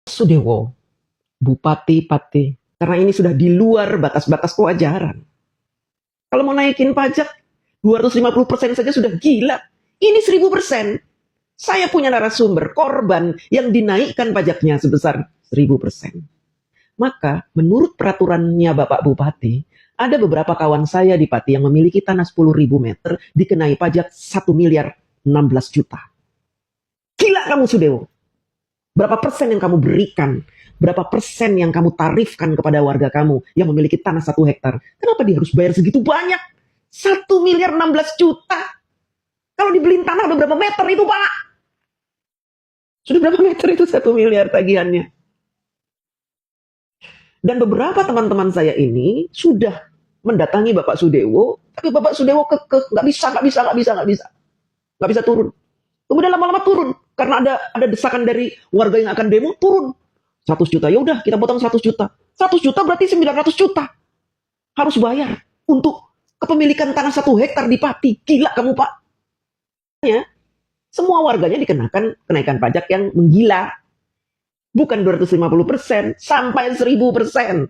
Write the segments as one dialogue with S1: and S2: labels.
S1: Sudewo, bupati-pati, karena ini sudah di luar batas-batas kewajaran. Kalau mau naikin pajak 250% saja sudah gila. Ini 1000%. Saya punya narasumber korban yang dinaikkan pajaknya sebesar 1000%. Maka menurut peraturannya Bapak Bupati, ada beberapa kawan saya di Pati yang memiliki tanah 10.000 meter dikenai pajak 1 miliar 16 juta. Gila kamu Sudewo. Berapa persen yang kamu berikan? Berapa persen yang kamu tarifkan kepada warga kamu yang memiliki tanah 1 hektar? Kenapa dia harus bayar segitu banyak? 1 miliar 16 juta. Kalau dibeliin tanah udah berapa meter itu Pak? Sudah berapa meter itu 1 miliar tagihannya? Dan beberapa teman-teman saya ini sudah mendatangi Bapak Sudewo, tapi Bapak Sudewo kekeh, nggak bisa turun. Kemudian lama-lama turun karena ada desakan dari warga yang akan demo, turun 100 juta. Ya udah kita potong 100 juta. 100 juta berarti 900 juta harus bayar untuk kepemilikan tanah 1 hektar di Pati. Gila kamu Pak. Ya, semua warganya dikenakan kenaikan pajak yang menggila. Bukan 250%, sampai 1000%.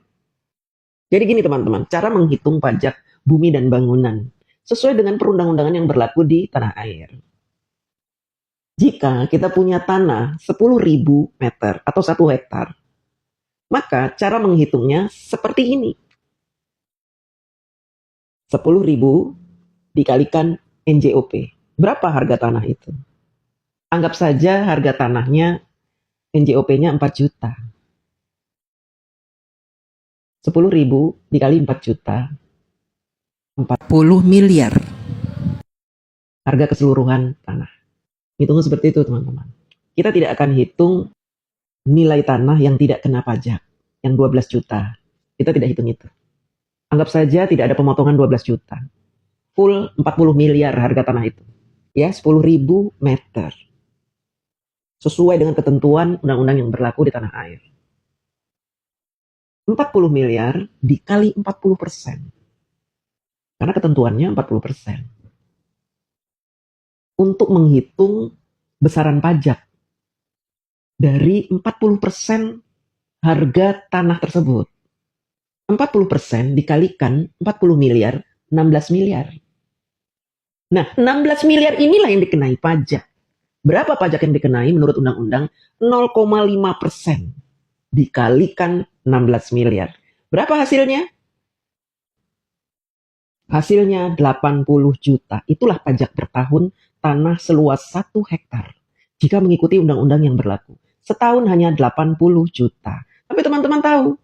S1: Jadi gini teman-teman, cara menghitung pajak bumi dan bangunan sesuai dengan perundang-undangan yang berlaku di tanah air. Jika kita punya tanah 10.000 meter atau 1 hektar, maka cara menghitungnya seperti ini. 10.000 dikalikan NJOP. Berapa harga tanah itu? Anggap saja harga tanahnya NJOP-nya 4 juta. 10.000 dikali 4 juta. 40 miliar. Harga keseluruhan tanah. Hitungnya seperti itu teman-teman. Kita tidak akan hitung nilai tanah yang tidak kena pajak. Yang 12 juta. Kita tidak hitung itu. Anggap saja tidak ada pemotongan 12 juta. Full 40 miliar harga tanah itu. Ya, 10.000 meter. Sesuai dengan ketentuan undang-undang yang berlaku di tanah air. 40 miliar dikali 40%. Karena ketentuannya 40%. Untuk menghitung besaran pajak dari 40% harga tanah tersebut. 40% dikalikan 40 miliar, 16 miliar. Nah, 16 miliar inilah yang dikenai pajak. Berapa pajak yang dikenai menurut undang-undang? 0,5% dikalikan 16 miliar. Berapa hasilnya? Hasilnya 80 juta. Itulah pajak per tahun tanah seluas 1 hektar. Jika mengikuti undang-undang yang berlaku. Setahun hanya 80 juta. Tapi teman-teman tahu,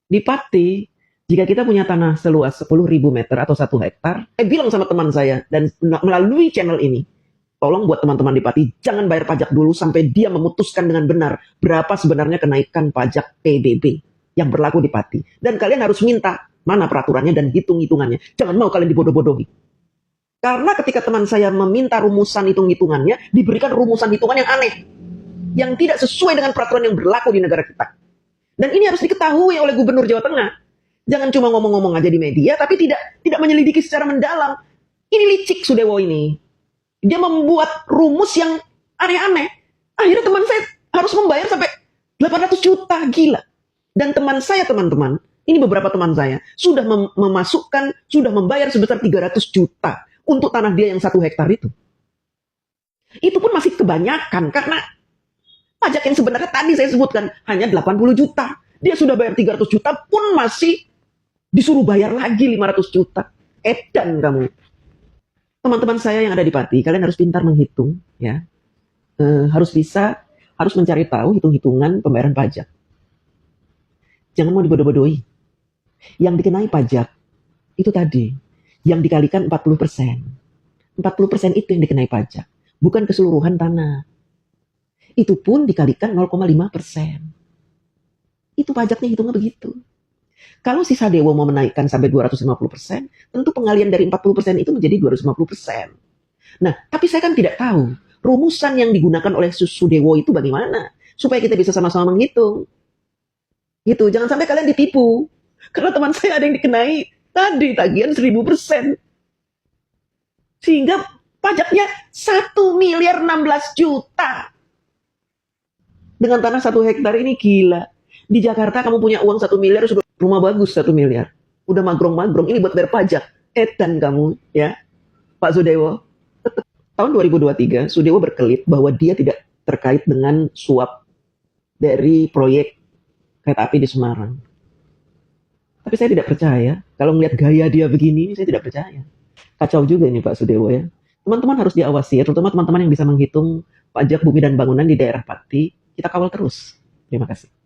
S1: di Pati, jika kita punya tanah seluas 10.000 meter atau 1 hektar, saya bilang sama teman saya, dan melalui channel ini, tolong buat teman-teman di Pati, jangan bayar pajak dulu sampai dia memutuskan dengan benar berapa sebenarnya kenaikan pajak PBB yang berlaku di Pati. Dan kalian harus minta mana peraturannya dan hitung-hitungannya. Jangan mau kalian dibodoh-bodohi. Karena ketika teman saya meminta rumusan hitung-hitungannya, diberikan rumusan hitungan yang aneh. Yang tidak sesuai dengan peraturan yang berlaku di negara kita. Dan ini harus diketahui oleh Gubernur Jawa Tengah. Jangan cuma ngomong-ngomong aja di media, tapi tidak menyelidiki secara mendalam. Ini licik Sudewo ini. Dia membuat rumus yang aneh-aneh. Akhirnya teman saya harus membayar sampai 800 juta. Gila. Dan teman saya, teman-teman, ini beberapa teman saya, sudah sudah membayar sebesar 300 juta untuk tanah dia yang 1 hektar itu. Itu pun masih kebanyakan, karena pajak yang sebenarnya tadi saya sebutkan hanya 80 juta. Dia sudah bayar 300 juta pun masih disuruh bayar lagi 500 juta. Edan kamu. Teman-teman saya yang ada di Pati, kalian harus pintar menghitung, ya. Harus mencari tahu hitung-hitungan pembayaran pajak. Jangan mau dibodoh-bodohi. Yang dikenai pajak itu tadi, yang dikalikan 40%. 40% itu yang dikenai pajak, bukan keseluruhan tanah. Itu pun dikalikan 0,5%. Itu pajaknya hitungnya begitu. Kalau si Sadewo mau menaikkan sampai 250%, tentu pengalian dari 40% itu menjadi 250%. Nah, tapi saya kan tidak tahu rumusan yang digunakan oleh Sudewo itu bagaimana, supaya kita bisa sama-sama menghitung. Gitu, jangan sampai kalian ditipu. Karena teman saya ada yang dikenai tadi tagihan 1000%. Sehingga pajaknya 1 miliar 16 juta. Dengan tanah 1 hektar ini gila. Di Jakarta kamu punya uang 1 miliar, sudah rumah bagus 1 miliar. Udah magrong-magrong, ini buat bayar pajak. Edan kamu, ya Pak Sudewo. Tahun 2023, Sudewo berkelit bahwa dia tidak terkait dengan suap dari proyek kereta api di Semarang. Tapi saya tidak percaya. Kalau melihat gaya dia begini, saya tidak percaya. Kacau juga ini Pak Sudewo ya. Teman-teman harus diawasi ya, terutama teman-teman yang bisa menghitung pajak bumi dan bangunan di daerah Pati. Kita kawal terus. Terima kasih.